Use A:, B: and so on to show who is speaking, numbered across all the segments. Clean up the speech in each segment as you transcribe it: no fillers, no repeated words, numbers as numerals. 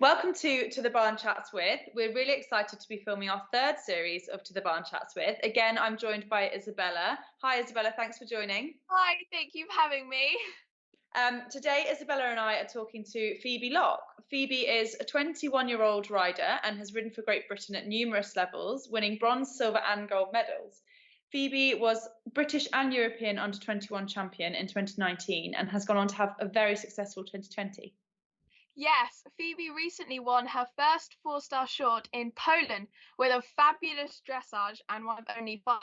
A: Welcome to the Barn Chats With. We're really excited to be filming our third series of To the Barn Chats With. Again, I'm joined by Isabella. Hi, Isabella. Thanks for joining.
B: Hi, thank you for having me.
A: Today, Isabella and I are talking to Phoebe Locke. Phoebe is a 21-year-old rider and has ridden for Great Britain at numerous levels, winning bronze, silver, and gold medals. Phoebe was British and European under-21 champion in 2019 and has gone on to have a very successful 2020.
B: Yes, Phoebe recently won her first four-star short in Poland with a fabulous dressage and one of only 5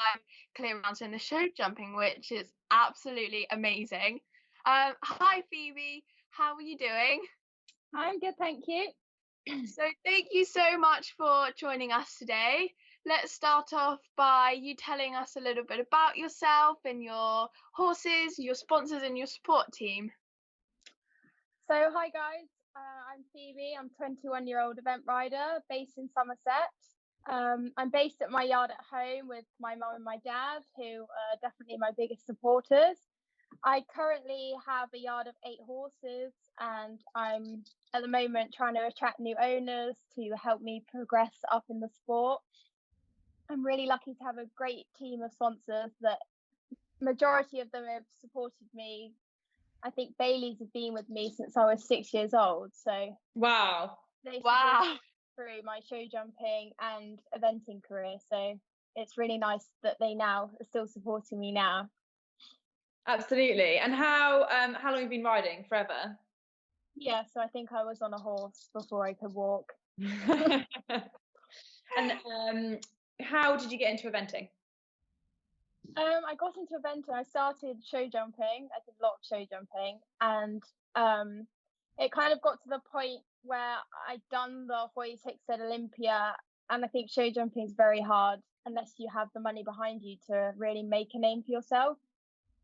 B: clear rounds in the show jumping, which is absolutely amazing. Hi, Phoebe. How are you doing?
C: I'm good, thank you.
B: So thank you so much for joining us today. Let's start off by you telling us a little bit about yourself and your horses, your sponsors, and your support team.
C: So, hi guys, I'm Phoebe. I'm a 21-year-old event rider based in Somerset. I'm based at my yard at home with my mum and my dad, who are definitely my biggest supporters. I currently have a yard of 8 horses, and I'm at the moment trying to attract new owners to help me progress up in the sport. I'm really lucky to have a great team of sponsors that majority of them have supported me. I think Bailey's have been with me since I was 6 years old. So
A: Wow.
C: they supported me through my show jumping and eventing career. So it's really nice that they now are still supporting me now.
A: Absolutely. And how long have you been riding? Forever?
C: Yeah, so I think I was on a horse before I could walk.
A: And how did you get into eventing?
C: I got into eventing. I started show jumping. I did a lot of show jumping, and it kind of got to the point where I'd done the Hoyt at Olympia, and I think show jumping is very hard unless you have the money behind you to really make a name for yourself.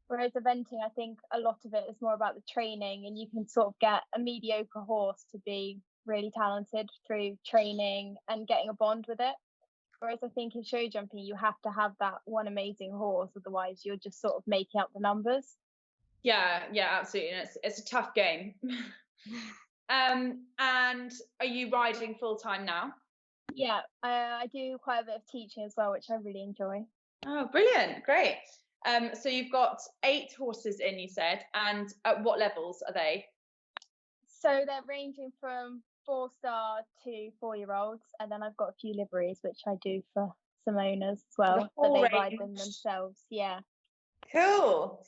C: Whereas eventing, I think a lot of it is more about the training, and you can sort of get a mediocre horse to be really talented through training and getting a bond with it. Whereas I think in show jumping, you have to have that one amazing horse, otherwise you're just sort of making up the numbers.
A: Yeah, absolutely. And it's a tough game. And are you riding full time now?
C: Yeah, I do quite a bit of teaching as well, which I really enjoy.
A: Oh, brilliant. Great. So you've got 8 horses in, you said, and at what levels are they?
C: So they're ranging from 4-star to 4-year-olds, and then I've got a few liveries which I do for some owners as well, but they ride them themselves. Yeah.
A: Cool.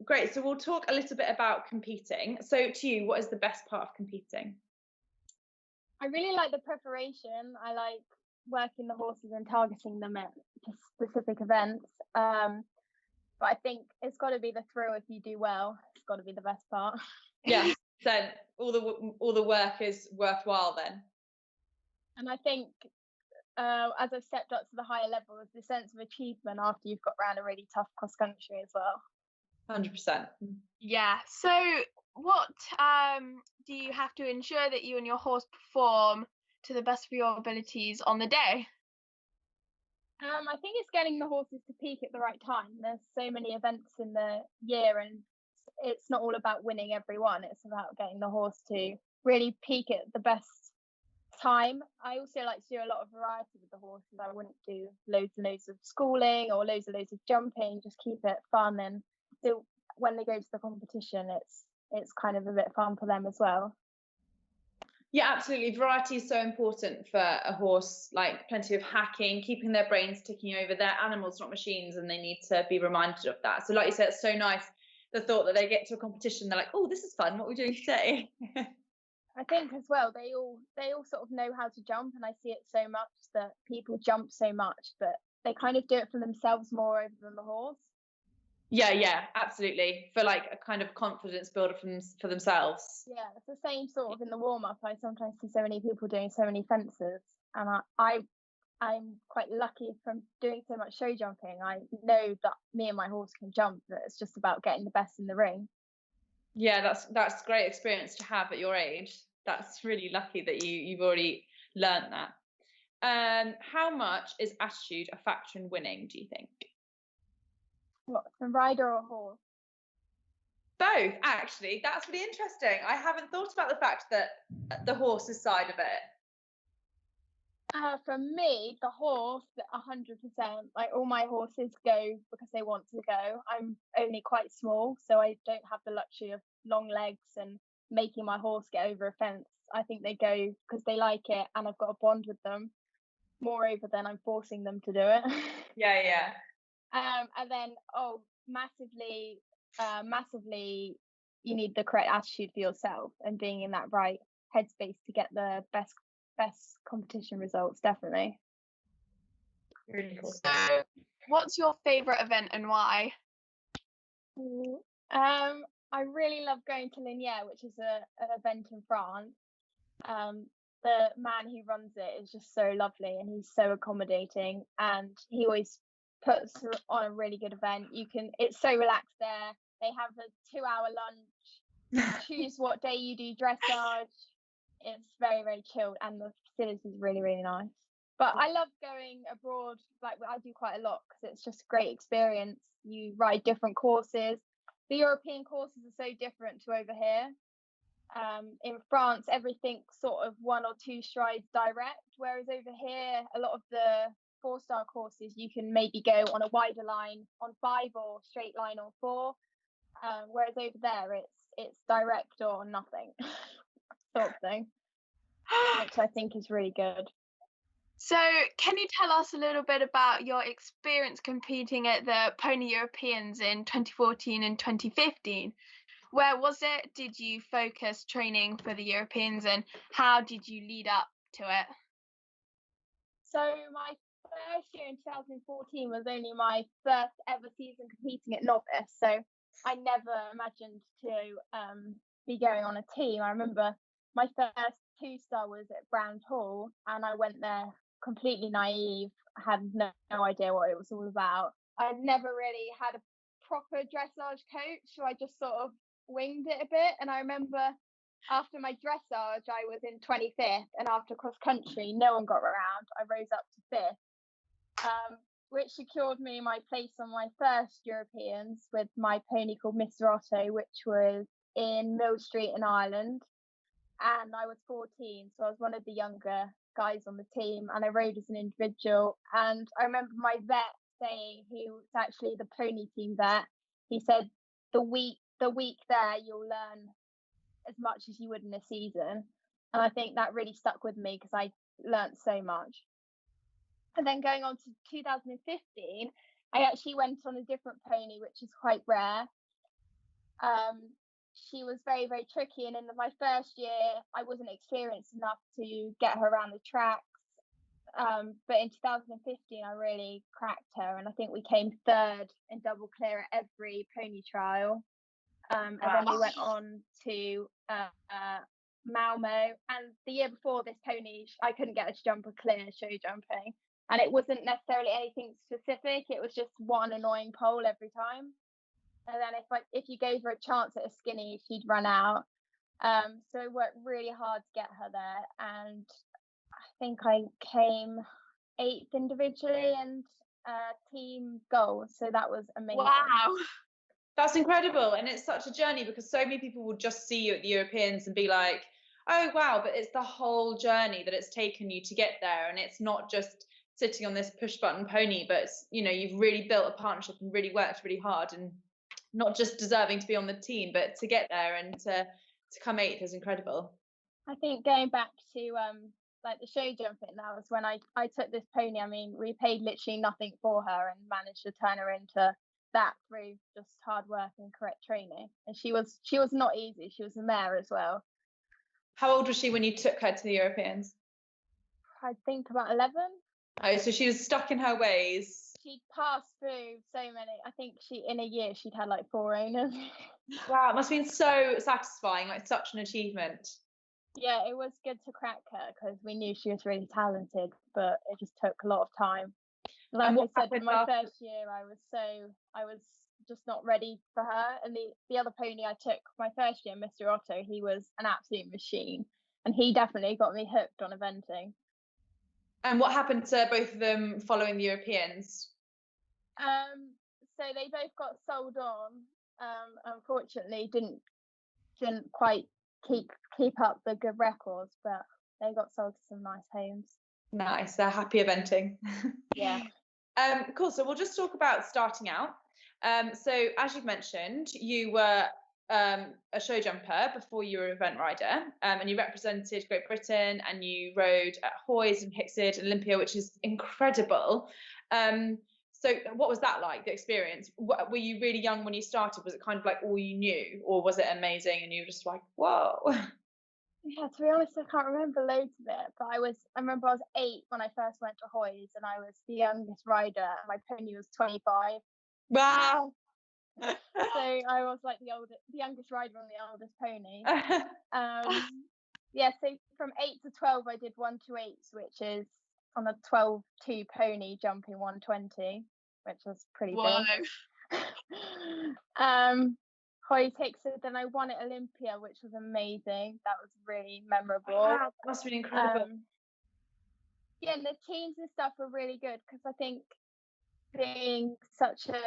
A: Great. So we'll talk a little bit about competing. So to you, what is the best part of competing?
C: I really like the preparation. I like working the horses and targeting them at specific events. But I think it's got to be the thrill. If you do well, it's got to be the best part.
A: Yeah. Then all the work is worthwhile then.
C: And I think as I've stepped up to the higher levels, the sense of achievement after you've got around a really tough cross country as well.
A: 100%.
B: Yeah. So what do you have to ensure that you and your horse perform to the best of your abilities on the day?
C: I think it's getting the horses to peak at the right time. There's so many events in the year, and it's not all about winning every one. It's about getting the horse to really peak at the best time. I also like to do a lot of variety with the horses. I wouldn't do loads and loads of schooling or loads of jumping. Just keep it fun, and so when they go to the competition, it's kind of a bit fun for them as well.
A: Yeah, absolutely. Variety is so important for a horse, like plenty of hacking, keeping their brains ticking over. They're animals, not machines, and they need to be reminded of that. So like you said, it's so nice, the thought that they get to a competition, they're like, oh, this is fun, what are we doing today?
C: I think as well, they all sort of know how to jump, and I see it so much that people jump so much, but they kind of do it for themselves more over than the horse.
A: Yeah, absolutely. For like a kind of confidence builder for themselves.
C: Yeah, it's the same sort of in the warm-up. I sometimes see so many people doing so many fences, and I'm quite lucky from doing so much show jumping. I know that me and my horse can jump, that it's just about getting the best in the ring.
A: Yeah, that's great experience to have at your age. That's really lucky that you've already learned that. How much is attitude a factor in winning, do you think?
C: What, a rider or a horse?
A: Both, actually. That's really interesting. I haven't thought about the fact that the horses side of it.
C: For me, the horse, 100%. Like all my horses go because they want to go. I'm only quite small, so I don't have the luxury of long legs and making my horse get over a fence. I think they go because they like it, and I've got a bond with them. Moreover, than I'm forcing them to do it.
A: Yeah.
C: And then, massively, you need the correct attitude for yourself and being in that right headspace to get the best competition results, definitely.
A: Really cool.
B: So, what's your favourite event and why?
C: I really love going to Liniers, which is an event in France. The man who runs it is just so lovely, and he's so accommodating, and he always puts on a really good event. It's so relaxed there. They have a 2-hour lunch. Choose what day you do dressage. It's very, very chilled, and the facility is really, really nice. But I love going abroad. Like I do quite a lot because it's just a great experience. You ride different courses. The European courses are so different to over here. In France, everything's sort of 1 or 2 strides direct, whereas over here, a lot of the 4-star courses you can maybe go on a wider line on 5 or straight line on 4, whereas over there it's direct or nothing sort of thing, which I think is really good.
B: So, can you tell us a little bit about your experience competing at the Pony Europeans in 2014 and 2015? Where was it? Did you focus training for the Europeans, and how did you lead up to it?
C: So my first year in 2014 was only my first ever season competing at novice. So I never imagined to be going on a team. I remember my first 2-star was at Brand Hall, and I went there completely naive, had no idea what it was all about. I'd never really had a proper dressage coach, so I just sort of winged it a bit. And I remember after my dressage, I was in 25th, and after cross country, no one got around. I rose up to 5th, which secured me my place on my first Europeans with my pony called Mr. Otto, which was in Mill Street in Ireland. And I was 14, so I was one of the younger guys on the team, and I rode as an individual. And I remember my vet saying, he was actually the pony team vet, he said, the week there you'll learn as much as you would in a season. And I think that really stuck with me because I learnt so much. And then going on to 2015, I actually went on a different pony, which is quite rare. She was very, very tricky, and in my first year I wasn't experienced enough to get her around the tracks, but in 2015 I really cracked her, and I think we came 3rd in double clear at every pony trial. And then we went on to Malmo, and the year before this pony I couldn't get her to jump a clear show jumping, and it wasn't necessarily anything specific, it was just one annoying pole every time. And then if you gave her a chance at a skinny, she'd run out. So I worked really hard to get her there, and I think I came 8th individually and team gold. So that was amazing.
B: Wow.
A: That's incredible. And it's such a journey because so many people will just see you at the Europeans and be like, oh, wow, but it's the whole journey that it's taken you to get there. And it's not just sitting on this push button pony, but it's, you've really built a partnership and really worked really hard, and not just deserving to be on the team, but to get there and to come 8th is incredible.
C: I think going back to like the show jumping, that was when I took this pony. I mean, we paid literally nothing for her and managed to turn her into that through just hard work and correct training. And she was not easy. She was a mare as well.
A: How old was she when you took her to the Europeans?
C: I think about 11.
A: Oh, so she was stuck in her ways.
C: She'd passed through so many. I think in a year she'd had like 4 owners.
A: Wow, it must have been so satisfying, like such an achievement.
C: Yeah, it was good to crack her because we knew she was really talented, but it just took a lot of time. Like I said, in my first year, I was just not ready for her. And the other pony I took my first year, Mr. Otto, he was an absolute machine, and he definitely got me hooked on eventing.
A: And what happened to both of them following the Europeans?
C: So they both got sold on, unfortunately didn't quite keep up the good records, but they got sold to some nice homes.
A: Nice, they're happy eventing.
C: Yeah.
A: Cool. So we'll just talk about starting out. So as you've mentioned, you were a show jumper before you were an event rider, and you represented Great Britain, and you rode at Hoys and Hicksted and Olympia, which is incredible. So what was that like, the experience? Were you really young when you started? Was it kind of like all you knew, or was it amazing and you were just like, whoa?
C: Yeah, to be honest, I can't remember loads of it, but I remember I was 8 when I first went to Hoys, and I was the youngest rider, and my pony was 25.
A: Wow.
C: So I was like the youngest rider on the oldest pony. Yeah, so from 8 to 12 I did 1 to 8s, which is on a 12-2 pony jumping 120, which was pretty big. Hoy takes it, then I won at Olympia, which was amazing. That was really memorable.
A: Wow, that must have been incredible.
C: Yeah, and the teams and stuff were really good, because I think being such a,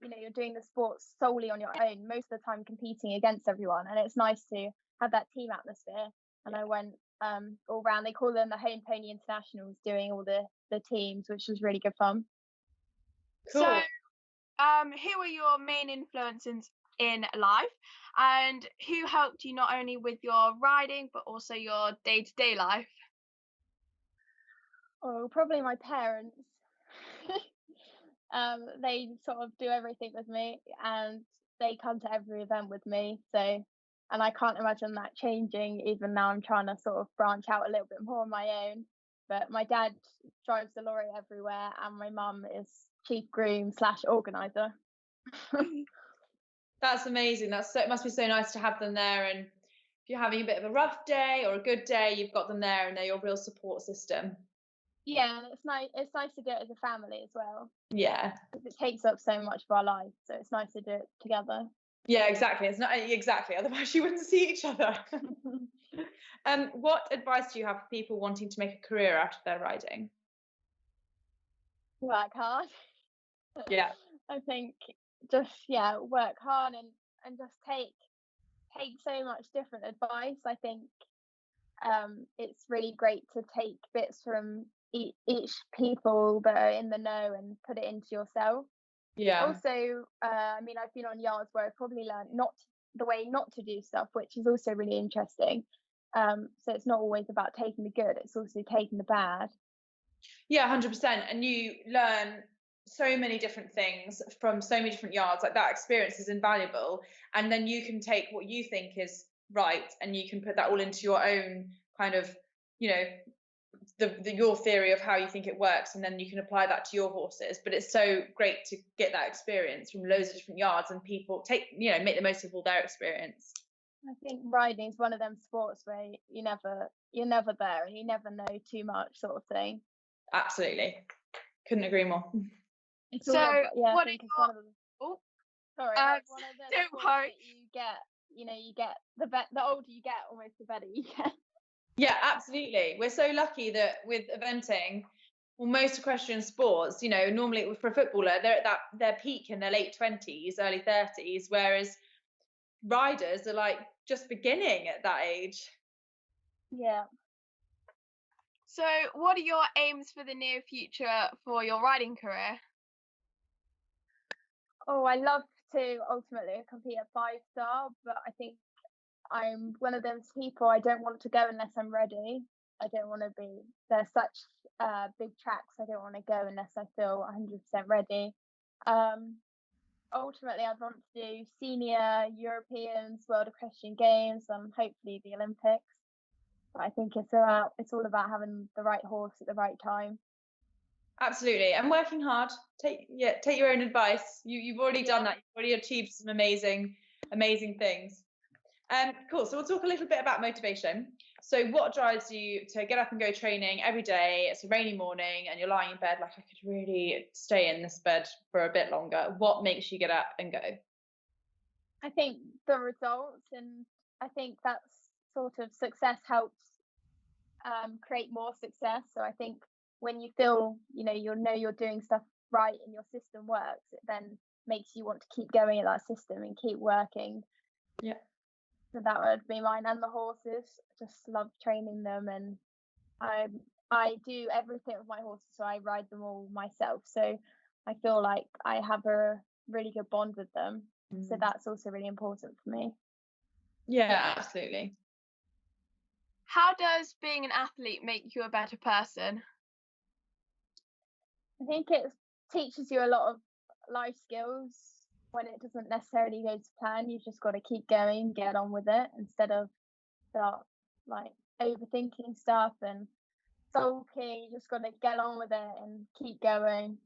C: you're doing the sport solely on your own, most of the time competing against everyone, and it's nice to have that team atmosphere. And I went all round. They call them the Home Pony Internationals, doing all the teams, which was really good fun.
A: Cool.
B: So, who were your main influences in life, and who helped you not only with your riding but also your day-to-day life?
C: Oh, probably my parents. They sort of do everything with me, and they come to every event with me. So, and I can't imagine that changing, even now I'm trying to sort of branch out a little bit more on my own. But my dad drives the lorry everywhere, and my mum is chief groom / organizer.
A: That's amazing. It must be so nice to have them there. And if you're having a bit of a rough day or a good day, you've got them there, and they're your real support system.
C: Yeah, and it's nice. It's nice to do it as a family as well.
A: Yeah.
C: Because it takes up so much of our life, so it's nice to do it together.
A: Yeah, exactly. It's not exactly. Otherwise, you wouldn't see each other. What advice do you have for people wanting to make a career out of their riding?
C: Work hard.
A: Yeah.
C: I think just work hard and just take so much different advice. I think it's really great to take bits from each people that are in the know and put it into yourself.
A: Yeah.
C: Also, I mean, I've been on yards where I've probably learned the way not to do stuff, which is also really interesting. So it's not always about taking the good; it's also taking the bad.
A: Yeah, 100%. And you learn so many different things from so many different yards. Like, that experience is invaluable. And then you can take what you think is right, and you can put that all into your own kind of, your theory of how you think it works, and then you can apply that to your horses. But it's so great to get that experience from loads of different yards, and people make the most of all their experience.
C: I think riding is one of them sports where you're never there, and you never know too much, sort of thing.
A: Absolutely, couldn't agree more.
C: It's
B: so
C: I
B: what
C: think
B: are
C: it's one of them.
B: Oh,
C: sorry, like one of the
B: don't worry.
C: that you get the older you get, almost the better you get.
A: Yeah, absolutely. We're so lucky that with eventing, well, most equestrian sports, normally for a footballer, they're at their peak in their late 20s, early 30s, whereas riders are like just beginning at that age.
C: Yeah.
B: So what are your aims for the near future for your riding career?
C: Oh, I love to ultimately compete at 5-star, but I think I'm one of those people, I don't want to go unless I'm ready. I don't want to be, there's such big tracks, I don't want to go unless I feel 100% ready. Ultimately, I'd want to do senior Europeans, World Equestrian Games, and hopefully the Olympics. But I think it's all about having the right horse at the right time.
A: Absolutely, and working hard. Take your own advice. You've already done that. You've already achieved some amazing things. Cool. So we'll talk a little bit about motivation. So what drives you to get up and go training every day? It's a rainy morning and you're lying in bed like, I could really stay in this bed for a bit longer. What makes you get up and go?
C: I think the results, and I think that's sort of success helps create more success. So I think when you feel, you're doing stuff right and your system works, it then makes you want to keep going at that system and keep working.
A: Yeah.
C: So that would be mine. And the horses, just love training them, and I do everything with my horses, so I ride them all myself. So I feel like I have a really good bond with them. So that's also really important for me.
A: Yeah, absolutely.
B: How does being an athlete make you a better person?
C: I think it teaches you a lot of life skills. When it doesn't necessarily go to plan, you've just got to keep going, get on with it, instead of start like overthinking stuff and sulking. You just got to get on with it and keep going.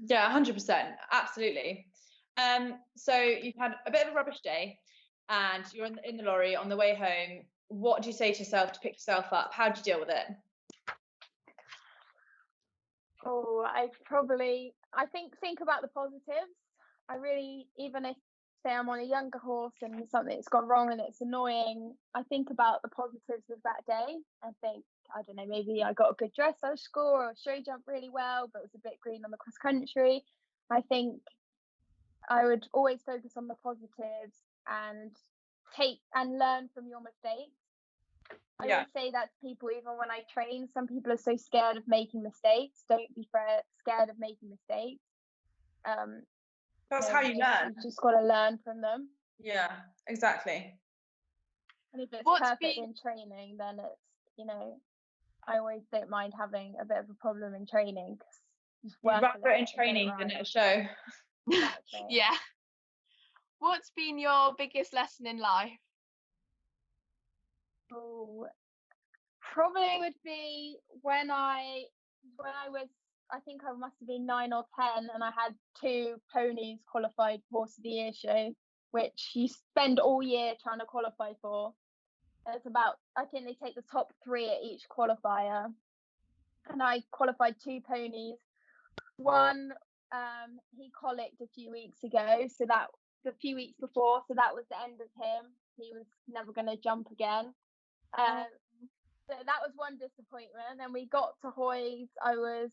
A: Yeah, 100%, absolutely. So you've had a bit of a rubbish day, and you're in the lorry on the way home. What do you say to yourself to pick yourself up? How do you deal with it?
C: Oh, I think about the positives. I really, even if say I'm on a younger horse and something's gone wrong and it's annoying, I think about the positives of that day. I think, I don't know, maybe I got a good dressage score or show jump really well, but it was a bit green on the cross country. I think I would always focus on the positives and take and learn from your mistakes. I always say that to people, even when I train. Some people are so scared of making mistakes. Don't be scared of making mistakes.
A: That's how you learn.
C: You've just got to learn from them.
A: Yeah, exactly.
C: And if it's perfect in training, then it's, I always don't mind having a bit of a problem in training.
A: You'd rather it in training than at a show.
C: Exactly.
B: Yeah. What's been your biggest lesson in life?
C: Oh, probably would be when I was, I think I must have been 9 or 10, and I had 2 ponies qualified Horse of the Year show, which you spend all year trying to qualify for. It's about, I think they take the top 3 at each qualifier, and I qualified 2 ponies. One, he colicked a few weeks ago, so that a few weeks before, so that was the end of him. He was never going to jump again. So that was one disappointment. And we got to Hoys. I was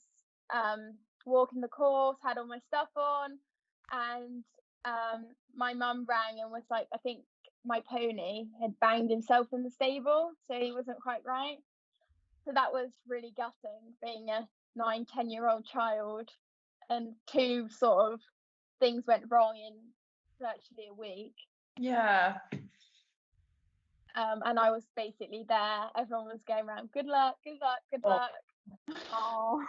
C: walking the course, had all my stuff on, and my mum rang and was like, I think my pony had banged himself in the stable, so he wasn't quite right. So that was really gutting, being a 9-10-year-old child, and 2 sort of things went wrong in virtually a week.
A: Yeah.
C: And I was basically there. Everyone was going around, good luck, good luck, good luck.
B: Oh,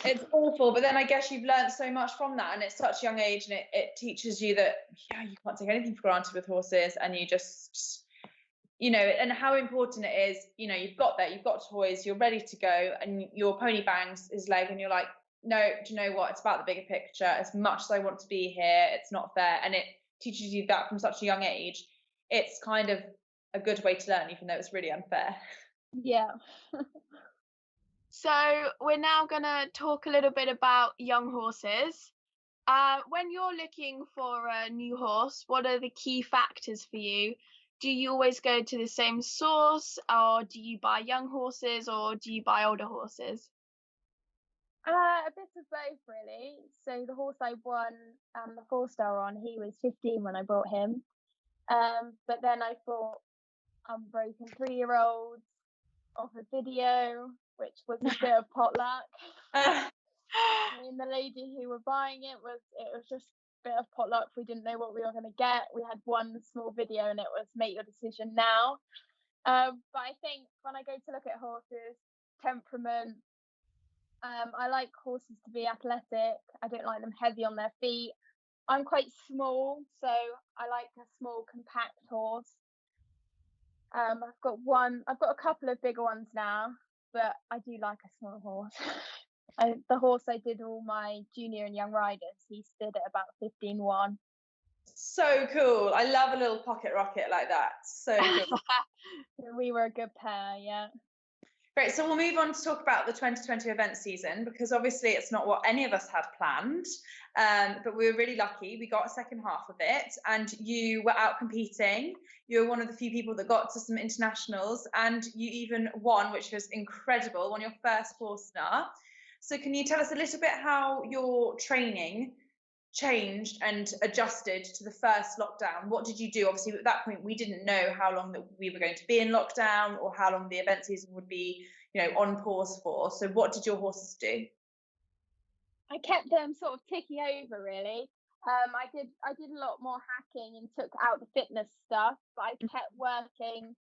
A: it's awful, but then I guess you've learned so much from that, and it's such a young age, and it teaches you that you can't take anything for granted with horses, and you just, and how important it is. You've got toys, you're ready to go, and your pony bangs his leg, and you're like, no, do you know what, it's about the bigger picture. As much as I want to be here, it's not fair. And it teaches you that from such a young age. It's kind of a good way to learn, even though it's really unfair.
C: Yeah.
B: So we're now going to talk a little bit about young horses. When you're looking for a new horse, what are the key factors for you? Do you always go to the same source, or do you buy young horses, or do you buy older horses?
C: A bit of both, really. So the horse I won the 4-star on, he was 15 when I brought him. But then I thought, unbroken 3-year-olds off a video, which was a bit of potluck. I mean, the lady who were buying it was just a bit of potluck. We didn't know what we were going to get. We had one small video, and it was make your decision now. But I think when I go to look at horses, temperament, I like horses to be athletic. I don't like them heavy on their feet. I'm quite small, so I like a small, compact horse. I've got a couple of bigger ones now, but I do like a small horse. The horse I did all my junior and young riders, he stood at about 15-1.
A: So cool. I love a little pocket rocket like that. So cool.
C: We were a good pair, yeah.
A: Great, so we'll move on to talk about the 2020 event season, because obviously it's not what any of us had planned, but we were really lucky. We got a second half of it, and you were out competing. You were one of the few people that got to some internationals, and you even won, which was incredible, won your first 4-star. So can you tell us a little bit how your training changed and adjusted to the first lockdown? What did you do? Obviously, at that point, we didn't know how long that we were going to be in lockdown or how long the event season would be, on pause for. So what did your horses do?
C: I kept them sort of ticking over, really. I did a lot more hacking and took out the fitness stuff, but I kept working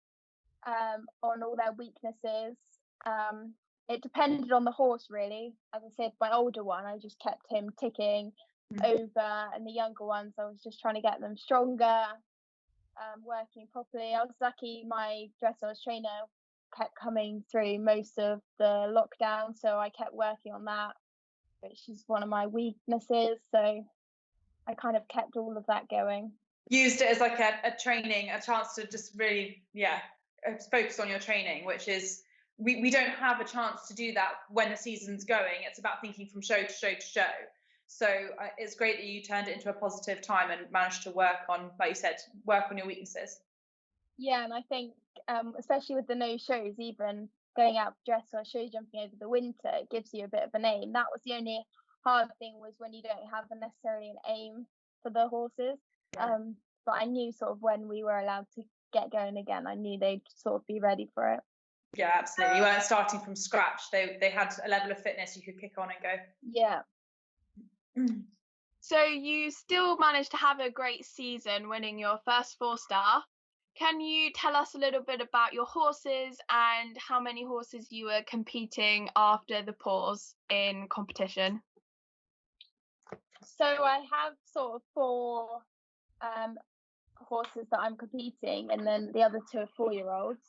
C: on all their weaknesses. It depended on the horse, really. As I said, my older one, I just kept him ticking over, and the younger ones, I was just trying to get them stronger, working properly. I was lucky my dressage trainer kept coming through most of the lockdown, so I kept working on that, which is one of my weaknesses. So I kind of kept all of that going.
A: Used it as like a training, a chance to just really, focus on your training, which is, we don't have a chance to do that when the season's going. It's about thinking from show to show to show. So it's great that you turned it into a positive time and managed to work on, like you said, work on your weaknesses.
C: Yeah, and I think especially with the no shows, even going out dressage show jumping over the winter, it gives you a bit of an aim. That was the only hard thing, was when you don't have necessarily an aim for the horses.
A: Yeah.
C: But I knew sort of when we were allowed to get going again, I knew they'd sort of be ready for it.
A: Yeah, absolutely. You weren't starting from scratch. They had a level of fitness you could kick on and go.
C: Yeah.
B: So you still managed to have a great season, winning your first 4-star. Can you tell us a little bit about your horses and how many horses you were competing after the pause in competition?
C: So I have sort of 4 horses that I'm competing, and then the other 2 are 4-year-olds.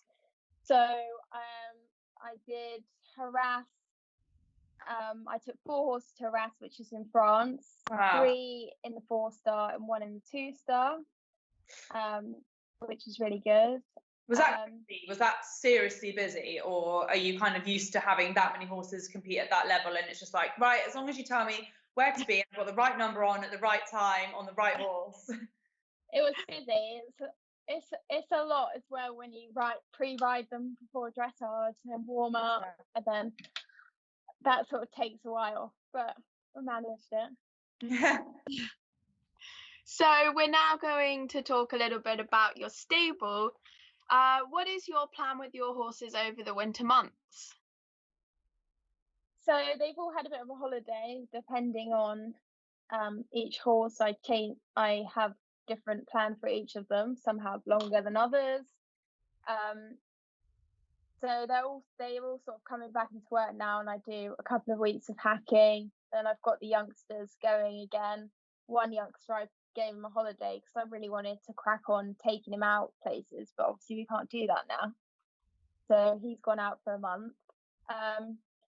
C: So I did harass. I took 4 horses to harass, which is in France.
A: Wow.
C: 3 in the 4-star and 1 in the 2-star, which is really good.
A: Was that seriously busy, or are you kind of used to having that many horses compete at that level, and it's just like, right, as long as you tell me where to be, I've got the right number on at the right time on the right horse?
C: It was busy. It's a lot as well when you pre-ride them before dressage and warm up, and then that sort of takes a while, but we managed it.
A: Yeah.
B: So we're now going to talk a little bit about your stable. What is your plan with your horses over the winter months?
C: So they've all had a bit of a holiday, depending on each horse. I have different plan for each of them. Some have longer than others. So they're all sort of coming back into work now, and I do a couple of weeks of hacking. Then I've got the youngsters going again. One youngster I gave him a holiday because I really wanted to crack on taking him out places, but obviously we can't do that now. So he's gone out for a month.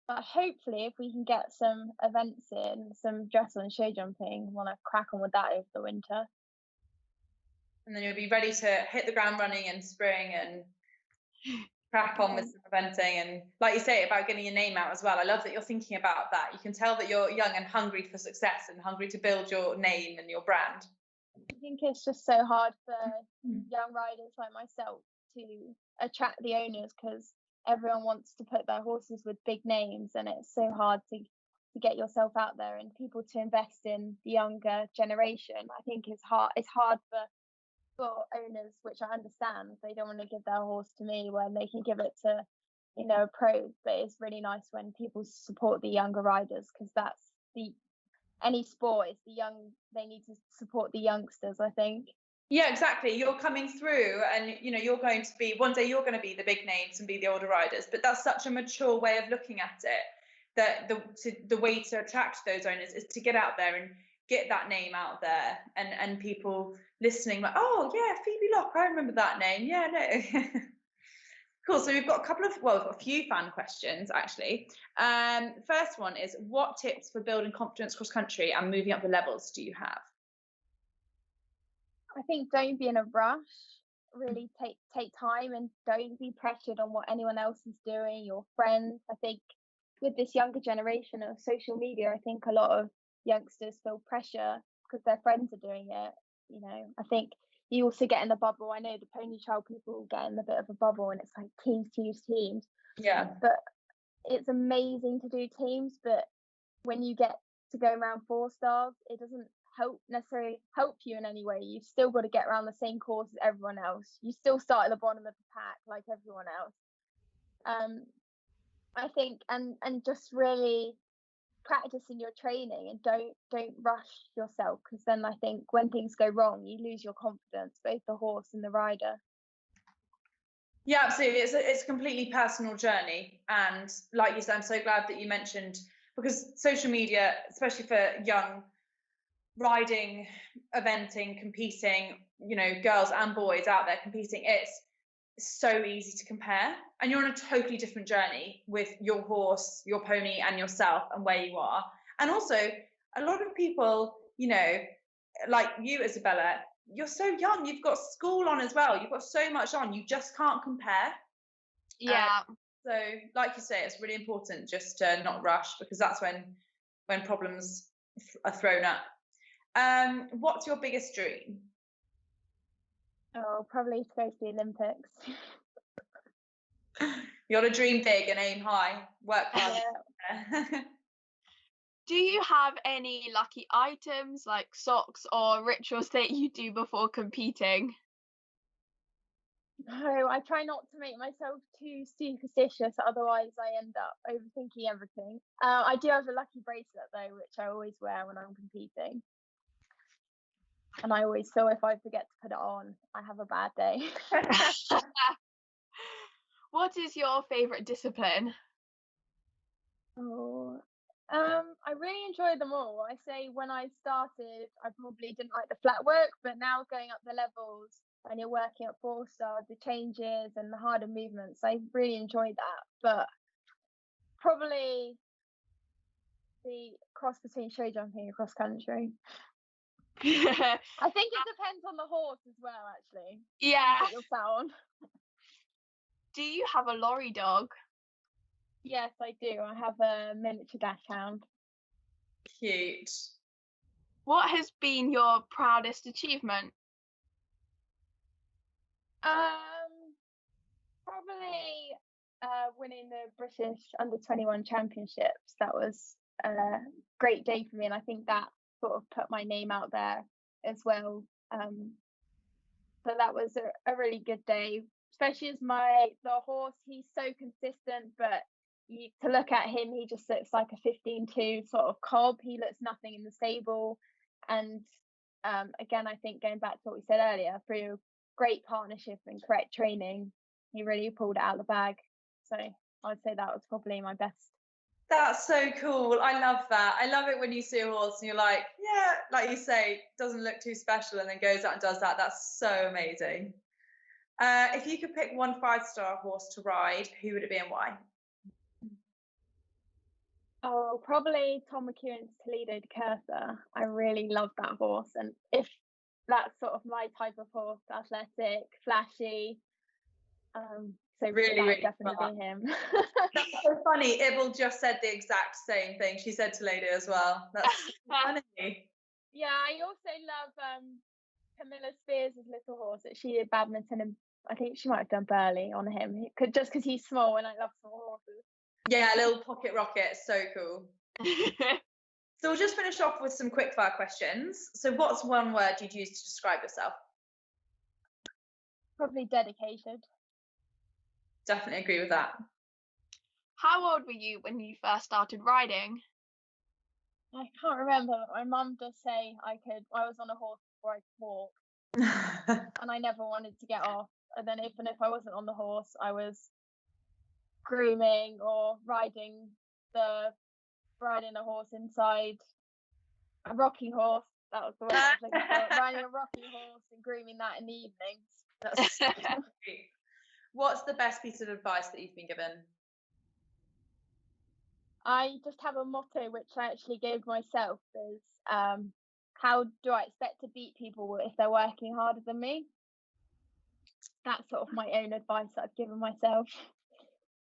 C: But hopefully, if we can get some events in, some dressage and show jumping, I want to crack on with that over the winter.
A: And then you'll be ready to hit the ground running in spring and crack on with some eventing. And like you say about getting your name out as well, I love that you're thinking about that. You can tell that you're young and hungry for success and hungry to build your name and your brand.
C: I think it's just so hard for young riders like myself to attract the owners, because everyone wants to put their horses with big names, and it's so hard to get yourself out there and people to invest in the younger generation. I think it's hard for owners, which I understand. They don't want to give their horse to me when they can give it to a pro, but it's really nice when people support the younger riders, because that's any sport is they need to support the youngsters, I think.
A: Yeah, exactly. You're coming through, and you're going to be, one day you're going to be the big names and be the older riders, but that's such a mature way of looking at it, that the way to attract those owners is to get out there and get that name out there, and people listening like, oh yeah, Phoebe Locke, I remember that name. Yeah, no. Cool. So we've got we've got a few fan questions actually. First one is, what tips for building confidence cross country and moving up the levels do you have?
C: I think don't be in a rush. Really take time, and don't be pressured on what anyone else is doing, your friends. I think with this younger generation of social media, I think a lot of youngsters feel pressure because their friends are doing it. I think you also get in the bubble. I know the pony child people get in a bit of a bubble, and it's like teams.
A: Yeah.
C: But it's amazing to do teams, but when you get to go around 4 stars, it doesn't necessarily help you in any way. You've still got to get around the same course as everyone else. You still start at the bottom of the pack like everyone else. I think, and just really practicing your training, and don't rush yourself, because then I think when things go wrong, you lose your confidence, both the horse and the rider.
A: Yeah, absolutely. It's a completely personal journey, and like you said, I'm so glad that you mentioned, because social media, especially for young riding, eventing, competing, you know, girls and boys out there competing, it's so easy to compare, and you're on a totally different journey with your horse, your pony, and yourself, and where you are. And also, a lot of people, you know, like you, Isabella, you're so young, you've got school on as well, you've got so much on, you just can't compare.
B: Yeah.
A: So like you say, it's really important just to not rush, because that's when problems are thrown up. What's your biggest dream?
C: Oh, probably to go to the Olympics.
A: You got to dream big and aim high, work hard.
C: Yeah.
B: Do you have any lucky items like socks or rituals that you do before competing?
C: No, I try not to make myself too superstitious, otherwise I end up overthinking everything. I do have a lucky bracelet though, which I always wear when I'm competing. And I always feel if I forget to put it on, I have a bad day.
B: What is your favourite discipline?
C: Oh, I really enjoy them all. I say when I started, I probably didn't like the flat work, but now going up the levels and you're working at 4-star, the changes and the harder movements, I really enjoyed that. But probably the cross between show jumping and cross country. I think it depends on the horse as well, actually.
B: Yeah.
C: What you're found.
B: Do you have a lorry dog?
C: Yes, I do. I have a miniature dachshund.
A: Cute.
B: What has been your proudest achievement?
C: Probably winning the British under-21 championships. That was a great day for me, and I think that sort of put my name out there as well. So that was a really good day, especially as the horse, he's so consistent, but to look at him, he just looks like a 15-2 sort of cob. He looks nothing in the stable. And again, I think going back to what we said earlier, through great partnership and correct training, he really pulled it out of the bag. So I'd say that was probably my best.
A: That's so cool. I love that. I love it when you see a horse and you're like, yeah, like you say, doesn't look too special, and then goes out and does that. That's so amazing. If you could pick one 5-star horse to ride, who would it be and why?
C: Oh, probably Tom McEwen's Toledo de Cursa. I really love that horse. And if that's sort of my type of horse, athletic, flashy, so
A: Really,
C: that would
A: really
C: definitely
A: smart.
C: be him.
A: That's so funny. Ibel just said the exact same thing. She said Toledo as well. That's so funny.
C: Yeah, I also love Camilla Spears' little horse that she did badminton, and I think she might have done Burley on him. Just because he's small, and I love small horses.
A: Yeah, a little pocket rocket. So cool. So we'll just finish off with some quickfire questions. So what's one word you'd use to describe yourself?
C: Probably dedicated.
A: Definitely agree with that.
B: How old were you when you first started riding?
C: I can't remember, but my mum does say I was on a horse before I could walk, and I never wanted to get off. And then even if I wasn't on the horse, I was grooming or riding a horse inside a rocking horse. That was the word I was looking for. Riding a rocking horse and grooming that in the evenings.
A: That's so sweet. What's the best piece of advice that you've been given?
C: I just have a motto which I actually gave myself, is how do I expect to beat people if they're working harder than me? That's sort of my own advice that I've given myself.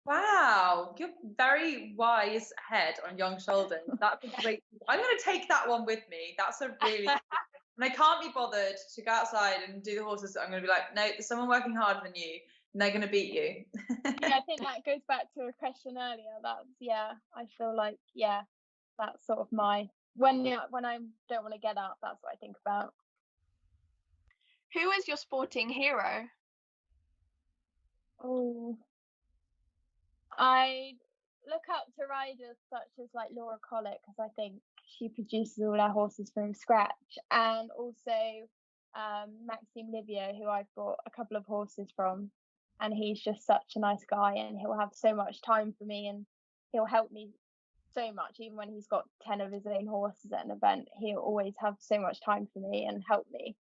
A: Wow, you're very wise head on young shoulders. That's a great. I'm going to take that one with me. That's a really good one. And I can't be bothered to go outside and do the horses. I'm going to be like, no, there's someone working harder than you, and they're going to beat you.
C: Yeah, I think that goes back to a question earlier. I feel like, that's sort of my when I don't want to get up, that's what I think about.
B: Who is your sporting hero?
C: Oh, I look up to riders such as like Laura Collett, because I think she produces all our horses from scratch, and also Maxime Livio, who I've bought a couple of horses from, and he's just such a nice guy, and he'll have so much time for me, and he'll help me so much. Even when he's got 10 of his own horses at an event, he'll always have so much time for me and help me,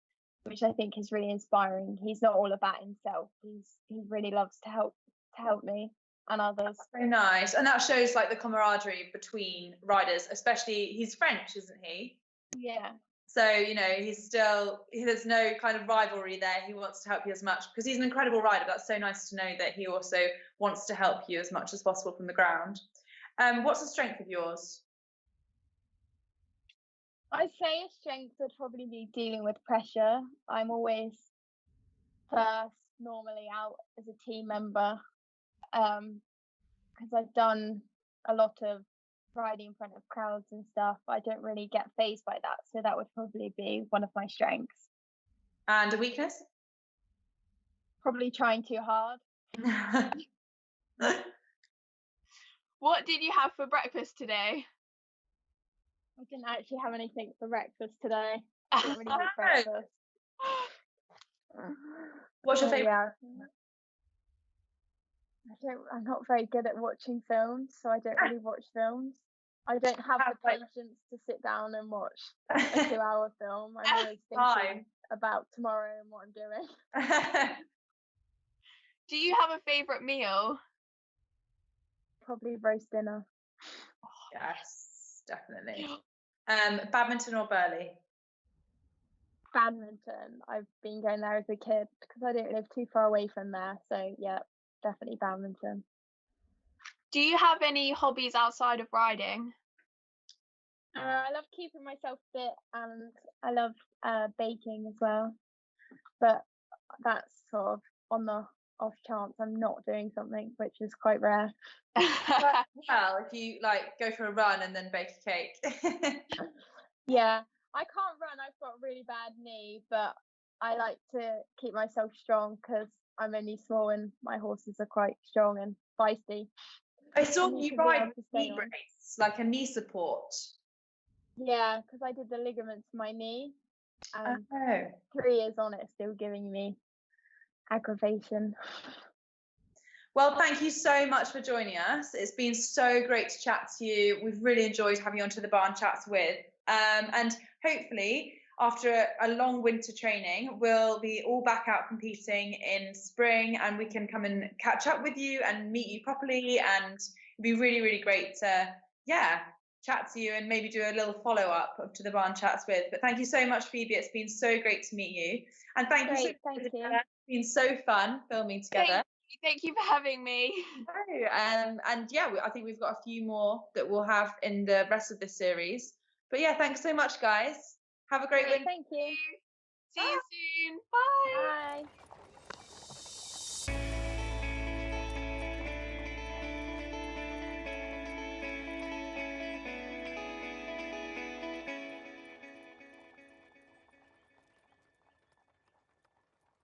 C: which I think is really inspiring. He's not all about himself. He really loves to help me and others.
A: Very nice. And that shows like the camaraderie between riders, especially he's French, isn't he?
C: Yeah.
A: So, you know, there's no kind of rivalry there. He wants to help you as much because he's an incredible rider. That's so nice to know that he also wants to help you as much as possible from the ground. What's a strength of yours?
C: I'd say a strength would probably be dealing with pressure. I'm always first, normally out as a team member, because I've done a lot of riding in front of crowds and stuff. I don't really get fazed by that, so that would probably be one of my strengths.
A: And a weakness?
C: Probably trying too hard.
B: What did you have for breakfast today?
C: I didn't actually have anything for breakfast today. I didn't really eat breakfast.
A: What's your favourite?
C: Yeah. I'm not very good at watching films, so I don't really watch films. I don't have the patience to sit down and watch a 2-hour film. I'm always thinking about tomorrow and what I'm doing.
B: Do you have a favourite meal?
C: Probably roast dinner.
A: Yes, definitely. Badminton or Burley?
C: Badminton. I've been going there as a kid because I don't live too far away from there. So yeah, definitely badminton.
B: Do you have any hobbies outside of riding?
C: I love keeping myself fit, and I love baking as well. But that's sort of on the off chance I'm not doing something, which is quite rare.
A: But, well, if you like go for a run and then bake a cake.
C: Yeah, I can't run. I've got a really bad knee, but I like to keep myself strong because I'm only small and my horses are quite strong and feisty.
A: I saw
C: need
A: you
C: to be
A: ride
C: able to stay
A: knee
C: on.
A: brace, like a knee support.
C: Yeah, because I did the ligaments to my knee, and
A: Oh.
C: 3 years on, it's still giving me aggravation.
A: Well, thank you so much for joining us. It's been so great to chat to you. We've really enjoyed having you onto the barn chats with. And hopefully, after a long winter training, we'll be all back out competing in spring, and we can come and catch up with you and meet you properly. And it'd be really, really great to, chat to you and maybe do a little follow-up of To The Barn chats with. But thank you so much, Phoebe. It's been so great to meet you. And thank you so much.
C: Thank you.
A: It's been so fun filming together.
B: Thank you for having me.
A: And yeah, I think we've got a few more that we'll have in the rest of this series. But yeah, thanks so much, guys. Have a great winter.
C: Thank you.
B: See you soon. Bye.
C: Bye.